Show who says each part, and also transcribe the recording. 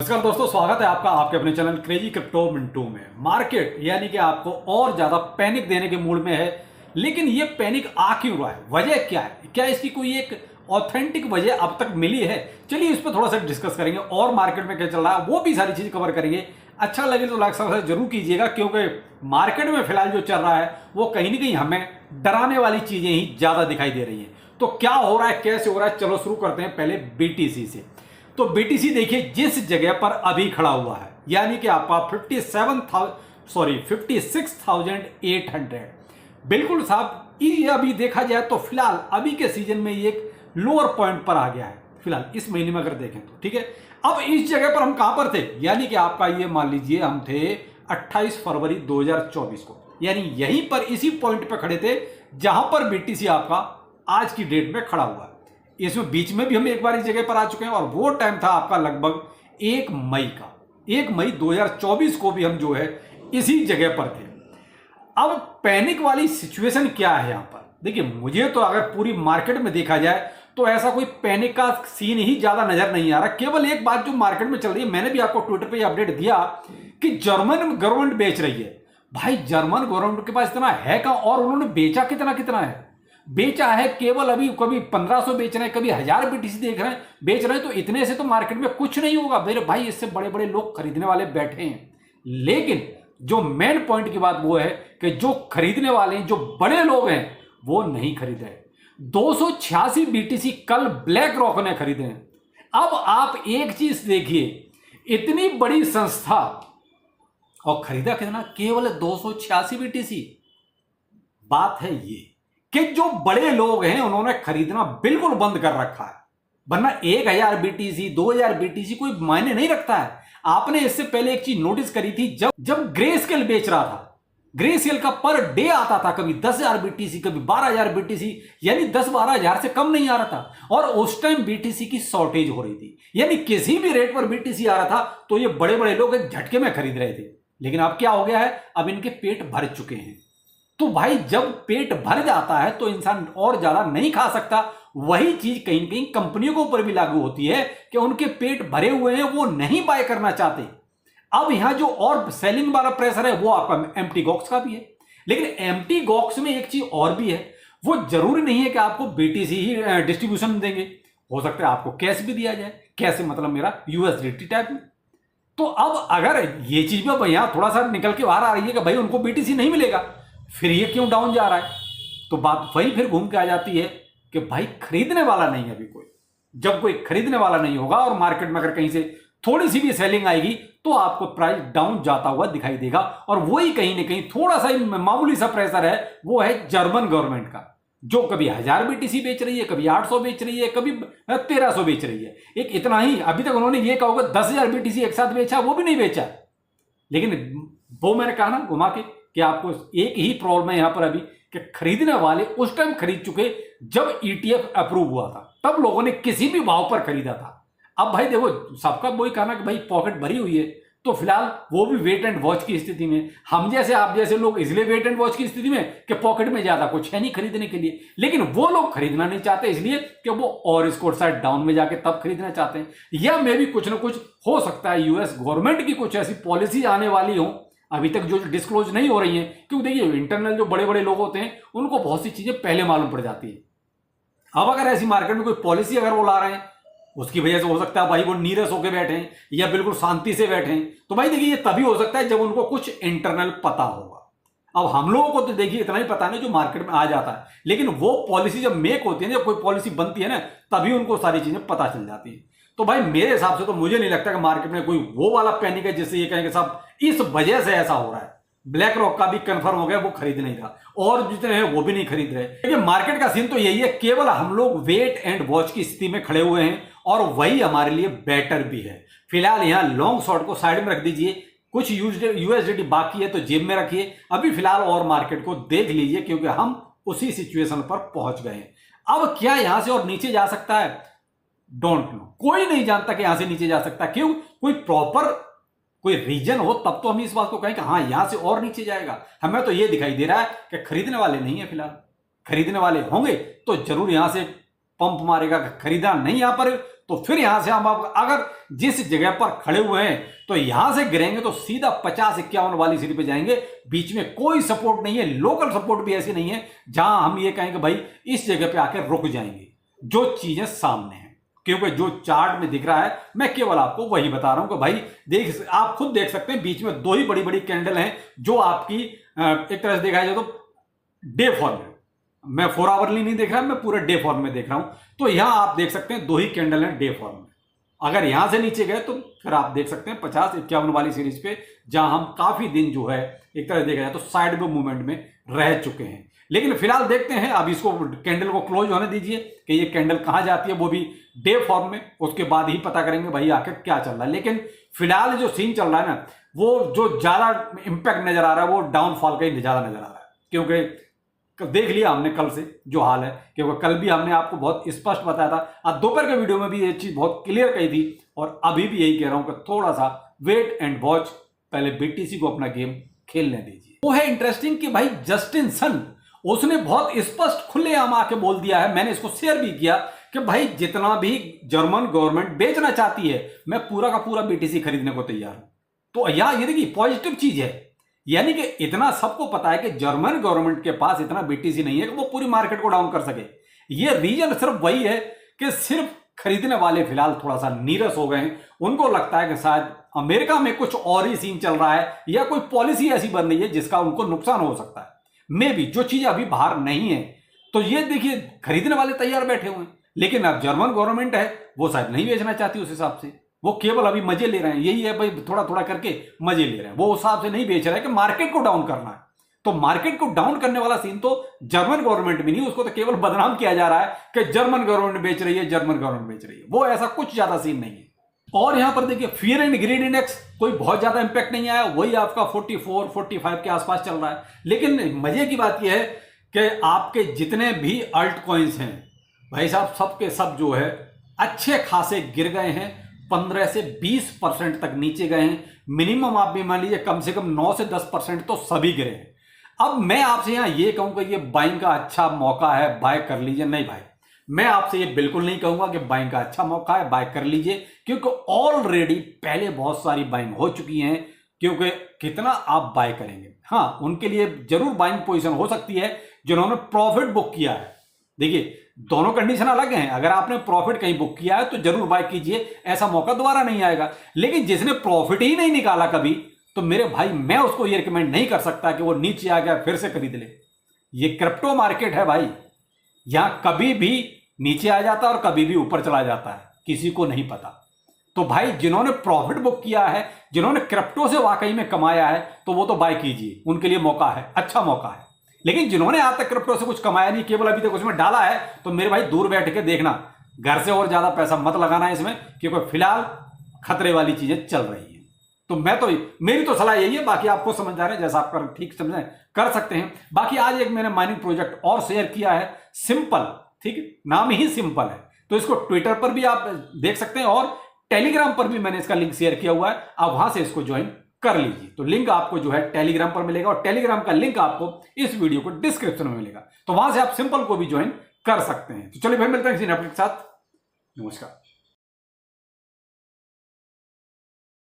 Speaker 1: नमस्कार दोस्तों, स्वागत है आपका आपके अपने चैनल क्रेजी क्रिप्टो मिंटू में। मार्केट यानी कि आपको और ज्यादा पैनिक देने के मूड में है, लेकिन ये पैनिक आ क्यों रहा है, वजह क्या है, क्या इसकी कोई एक ऑथेंटिक वजह अब तक मिली है? चलिए इस पर थोड़ा सा डिस्कस करेंगे और मार्केट में क्या चल रहा है वो भी सारी चीज कवर करेंगे। अच्छा लगे तो लाइक सब्सक्राइब जरूर कीजिएगा, क्योंकि मार्केट में फिलहाल जो चल रहा है वो कहीं ना कहीं हमें डराने वाली चीजें ही ज्यादा दिखाई दे रही हैं। तो क्या हो रहा है, कैसे हो रहा है, चलो शुरू करते हैं पहले बीटीसी से। तो बीटीसी देखिए जिस जगह पर अभी खड़ा हुआ है, यानी कि आपका 56,800 बिल्कुल साहब, ये अभी देखा जाए तो फिलहाल अभी के सीजन में ये एक लोअर पॉइंट पर आ गया है। फिलहाल इस महीने में अगर देखें तो ठीक है। अब इस जगह पर हम कहां पर थे, यानी कि आपका ये मान लीजिए हम थे 28 फरवरी 2024 को, यानी यहीं पर इसी पॉइंट पर खड़े थे जहां पर बीटीसी आपका आज की डेट में खड़ा हुआ है। इसमें बीच में भी हम एक बार इस जगह पर आ चुके हैं और वो टाइम था आपका लगभग 1 मई का। 1 मई 2024 को भी हम जो है इसी जगह पर थे। अब पैनिक वाली सिचुएशन क्या है यहां पर? देखिए मुझे तो अगर पूरी मार्केट में देखा जाए तो ऐसा कोई पैनिक का सीन ही ज्यादा नजर नहीं आ रहा। केवल एक बात जो मार्केट में चल रही है, मैंने भी आपको ट्विटर पे अपडेट दिया कि जर्मन गवर्नमेंट बेच रही है। भाई जर्मन गवर्नमेंट के पास इतना है का, और उन्होंने बेचा कितना कितना है? बेचा है केवल अभी कभी 1500 बेच रहे हैं, कभी 1000 बीटीसी देख रहे हैं बेच रहे हैं। तो इतने से तो मार्केट में कुछ नहीं होगा मेरे भाई, इससे बड़े बड़े लोग खरीदने वाले बैठे हैं। लेकिन जो मेन पॉइंट की बात वो है कि जो खरीदने वाले हैं, जो बड़े लोग हैं, वो नहीं खरीद रहे। 286 बीटीसी कल ब्लैक रॉक ने खरीदे हैं। अब आप एक चीज देखिए, इतनी बड़ी संस्था और खरीदा कितना? केवल 286 बीटीसी। बात है ये कि जो बड़े लोग हैं उन्होंने खरीदना बिल्कुल बंद कर रखा है, वरना 1000 बीटीसी 2000 बीटीसी कोई मायने नहीं रखता है। आपने इससे पहले एक चीज नोटिस करी थी, जब ग्रेस्केल बेच रहा था, ग्रेस्केल का पर डे आता था कभी 10,000 बीटीसी, कभी 12,000 बीटीसी, यानी 10-12 से कम नहीं आ रहा था। और उस टाइम बीटीसी की शॉर्टेज हो रही थी, यानी किसी भी रेट पर बीटीसी आ रहा था तो ये बड़े बड़े लोग एक झटके में खरीद रहे थे। लेकिन अब क्या हो गया है, अब इनके पेट भर चुके हैं। तो भाई जब पेट भर जाता है तो इंसान और ज्यादा नहीं खा सकता। वही चीज कहीं कहीं कंपनियों के ऊपर भी लागू होती है कि उनके पेट भरे हुए हैं, वो नहीं बाय करना चाहते। अब यहां जो और सेलिंग वाला प्रेशर है वो आपका एम्प्टी गॉक्स का भी है। लेकिन एम्प्टी गॉक्स में एक चीज और भी है, वो जरूरी नहीं है कि आपको बीटीसी ही डिस्ट्रीब्यूशन देंगे, हो सकता है आपको कैश भी दिया जाए। कैसे मतलब मेरा यूएसडीटी टाइप में। तो अब अगर ये चीज भी यहां थोड़ा सा निकल के बाहर आ रही है कि भाई उनको बीटीसी नहीं मिलेगा, फिर ये क्यों डाउन जा रहा है? तो बात वही फिर घूम के आ जाती है कि भाई खरीदने वाला नहीं है अभी कोई। जब कोई खरीदने वाला नहीं होगा और मार्केट में अगर कहीं से थोड़ी सी भी सेलिंग आएगी तो आपको प्राइस डाउन जाता हुआ दिखाई देगा। और वही कहीं ना कहीं थोड़ा सा मामूली सा प्रेशर है, वो है जर्मन गवर्नमेंट का, जो कभी 1000 बीटीसी बेच रही है, कभी 800 बेच रही है, कभी 1300 बेच रही है। एक इतना ही अभी तक उन्होंने ये कहा होगा 10,000 बीटीसी एक साथ बेचा, वो भी नहीं बेचा। लेकिन वो मैंने कहा ना घुमा के कि आपको एक ही प्रॉब्लम है यहां पर अभी, कि खरीदने वाले उस टाइम खरीद चुके जब ईटीएफ अप्रूव हुआ था, तब लोगों ने किसी भी भाव पर खरीदा था। अब भाई देखो सबका वही कहना कि भाई पॉकेट भरी हुई है, तो फिलहाल वो भी वेट एंड वॉच की स्थिति में। हम जैसे आप जैसे लोग इसलिए वेट एंड वॉच की स्थिति में कि पॉकेट में ज्यादा कुछ है नहीं खरीदने के लिए। लेकिन वो लोग खरीदना नहीं चाहते इसलिए कि वो और इसको साइड डाउन में जाके तब खरीदना चाहते हैं। या मे भी कुछ ना कुछ हो सकता है यूएस गवर्नमेंट की कुछ ऐसी पॉलिसी आने वाली हो, अभी तक जो डिस्क्लोज नहीं हो रही है। क्योंकि देखिए इंटरनल जो बड़े बड़े लोग होते हैं उनको बहुत सी चीजें पहले मालूम पड़ जाती है। अब अगर ऐसी मार्केट में कोई पॉलिसी अगर वो ला रहे हैं, उसकी वजह से हो सकता है भाई वो नीरस होकर बैठे हैं या बिल्कुल शांति से बैठे हैं, तो भाई देखिए ये तभी हो सकता है जब उनको कुछ इंटरनल पता होगा। अब हम लोगों को तो देखिए इतना ही पता नहीं जो मार्केट में आ जाता है, लेकिन वो पॉलिसी जब मेक होती है ना, जब कोई पॉलिसी बनती है ना, तभी उनको सारी चीजें पता चल जाती है। तो भाई मेरे हिसाब से तो मुझे नहीं लगता कि मार्केट में कोई वो वाला पैनिक है जिससे ये कहेंगे साहब इस वजह से ऐसा हो रहा है। ब्लैक रॉक का भी कंफर्म हो गया, वो खरीद नहीं रहा, और जितने हैं वो भी नहीं खरीद रहे। देखिए मार्केट का सीन तो यही है, केवल हम लोग वेट एंड वॉच की स्थिति में खड़े हुए हैं, और वही हमारे लिए बेटर भी है। फिलहाल यहां लॉन्ग शॉर्ट को साइड में रख दीजिए, कुछ यूएसडीटी बाकी है तो जेब में रखिए अभी फिलहाल, और मार्केट को देख लीजिए क्योंकि हम उसी सिचुएशन पर पहुंच गए हैं। अब क्या यहां से और नीचे जा सकता है? डोंट नो, कोई नहीं जानता कि यहां से नीचे जा सकता। क्यों? कोई प्रॉपर कोई रीजन हो तब तो हम इस बात को कहें कि हाँ यहां से और नीचे जाएगा। हमें तो यह दिखाई दे रहा है कि खरीदने वाले नहीं है। फिलहाल खरीदने वाले होंगे तो जरूर यहां से पंप मारेगा। खरीदा नहीं यहां पर तो फिर यहां से हम अगर जिस जगह पर खड़े हुए हैं तो यहां से गिरेंगे तो सीधा 50-51 वाली सीढ़ी पे जाएंगे। बीच में कोई सपोर्ट नहीं है, लोकल सपोर्ट भी ऐसी नहीं है जहां हम ये कहेंगे भाई इस जगह पे आकर रुक जाएंगे। जो चीजें सामने हैं, क्योंकि जो चार्ट में दिख रहा है मैं केवल आपको वही बता रहा हूं कि भाई आप खुद देख सकते हैं बीच में दो ही बड़ी बड़ी कैंडल हैं जो आपकी एक तरह से देखा जाए तो डे फॉर्म में, मैं 4 आवरली नहीं देख रहा, मैं पूरे डे फॉर्म में देख रहा हूं। तो यहां आप देख सकते हैं दो ही कैंडल हैं डे फॉर्म में। अगर यहां से नीचे गए तो फिर आप देख सकते हैं 50-51 वाली सीरीज पे, जहां हम काफी दिन जो है एक तरह देखा जाए तो साइड में मूवमेंट में रह चुके हैं। लेकिन फिलहाल देखते हैं, अब इसको कैंडल को क्लोज होने दीजिए कि ये कैंडल कहां जाती है, वो भी डे फॉर्म में, उसके बाद ही पता करेंगे भाई आखिर क्या चल रहा है। लेकिन फिलहाल जो सीन चल रहा है ना, वो जो ज्यादा इंपैक्ट नजर आ रहा है वो डाउनफॉल का ही ज्यादा नजर आ रहा है। क्योंकि देख लिया हमने कल से जो हाल है, क्योंकि कल भी हमने आपको बहुत स्पष्ट बताया था, आज दोपहर के वीडियो में भी ये चीज बहुत क्लियर कही थी, और अभी भी यही कह रहा हूं कि थोड़ा सा वेट एंड वॉच, पहले बीटीसी को अपना गेम खेलने दीजिए। वो है इंटरेस्टिंग कि भाई जस्टिन सन, उसने बहुत स्पष्ट खुलेआम आके बोल दिया है, मैंने इसको शेयर भी किया कि भाई जितना भी जर्मन गवर्नमेंट बेचना चाहती है मैं पूरा का पूरा बीटीसी खरीदने को तैयार हूं। तो यहां ये देखिए पॉजिटिव चीज है, यानी कि इतना सबको पता है कि जर्मन गवर्नमेंट के पास इतना बीटीसी नहीं है कि वो पूरी मार्केट को डाउन कर सके। ये रीजन सिर्फ वही है कि सिर्फ खरीदने वाले फिलहाल थोड़ा सा नीरस हो गए हैं। उनको लगता है कि शायद अमेरिका में कुछ और ही सीन चल रहा है या कोई पॉलिसी ऐसी बन रही है जिसका उनको नुकसान हो सकता है, मे भी, जो चीज अभी बाहर नहीं है। तो ये देखिए खरीदने वाले तैयार बैठे हुए हैं, लेकिन अब जर्मन गवर्नमेंट है वो शायद नहीं बेचना चाहती उस हिसाब से, वो केवल अभी मजे ले रहे हैं। यही है भाई, थोड़ा थोड़ा करके मजे ले रहे हैं, वो उस हिसाब से नहीं बेच रहे हैं कि मार्केट को डाउन करना है। तो मार्केट को डाउन करने वाला सीन तो जर्मन गवर्नमेंट भी नहीं, उसको तो केवल बदनाम किया जा रहा है कि जर्मन गवर्नमेंट बेच रही है, जर्मन गवर्नमेंट बेच रही है। वो ऐसा कुछ ज्यादा सीन नहीं है। और यहां पर देखिए फियर एंड ग्रीड इंडेक्स कोई बहुत ज्यादा इंपैक्ट नहीं आया, वही आपका 44-45 के आसपास चल रहा है। लेकिन मजे की बात यह है कि आपके जितने भी अल्ट कॉइन्स हैं भाई साहब, सबके सब जो है अच्छे खासे गिर गए हैं, 15 से 20% तक नीचे गए हैं। मिनिमम आप भी मान लीजिए कम से कम 9 से 10% तो सभी गिरे हैं। अब मैं आपसे यहां ये कहूंगा ये बाइंग का अच्छा मौका है, बाय कर लीजिए, नहीं भाई, मैं आपसे ये बिल्कुल नहीं कहूंगा कि बाइंग का अच्छा मौका है, बाय कर लीजिए, क्योंकि ऑलरेडी पहले बहुत सारी बाइंग हो चुकी हैं। क्योंकि कितना आप बाय करेंगे, हाँ उनके लिए जरूर बाइंग पोजीशन हो सकती है जिन्होंने प्रॉफिट बुक किया है। देखिए दोनों कंडीशन अलग हैं, अगर आपने प्रॉफिट कहीं बुक किया है तो जरूर बाय कीजिए, ऐसा मौका दोबारा नहीं आएगा। लेकिन जिसने प्रॉफिट ही नहीं निकाला कभी, तो मेरे भाई मैं उसको ये रिकमेंड नहीं कर सकता कि वो नीचे आ गया फिर से खरीद ले। ये क्रिप्टो मार्केट है भाई, यहां कभी भी नीचे आ जाता है और कभी भी ऊपर चला जाता है, किसी को नहीं पता। तो भाई जिन्होंने प्रॉफिट बुक किया है, जिन्होंने क्रिप्टो से वाकई में कमाया है, तो वो तो बाय कीजिए, उनके लिए मौका है, अच्छा मौका है। लेकिन जिन्होंने आज तक क्रिप्टो से कुछ कमाया नहीं, केवल अभी तक उसमें डाला है, तो मेरे भाई दूर बैठ के देखना, घर से और ज्यादा पैसा मत लगाना है इसमें, क्योंकि फिलहाल खतरे वाली चीजें चल रही हैं। तो मेरी तो सलाह यही है, बाकी आपको समझ आ रहा है, जैसा आप ठीक समझें कर सकते हैं। बाकी आज एक मैंने माइनिंग प्रोजेक्ट और शेयर किया है, सिंपल, ठीक है, नाम ही सिंपल है, तो इसको ट्विटर पर भी आप देख सकते हैं और टेलीग्राम पर भी मैंने इसका लिंक शेयर किया हुआ है, आप वहां से इसको ज्वाइन कर लीजिए। तो लिंक आपको जो है टेलीग्राम पर मिलेगा, और टेलीग्राम का लिंक आपको इस वीडियो को डिस्क्रिप्शन में मिलेगा, तो वहां से आप सिंपल को भी ज्वाइन कर सकते हैं। तो चलिए भाई मिलते हैं किसी नए अपडेट के साथ, नमस्कार।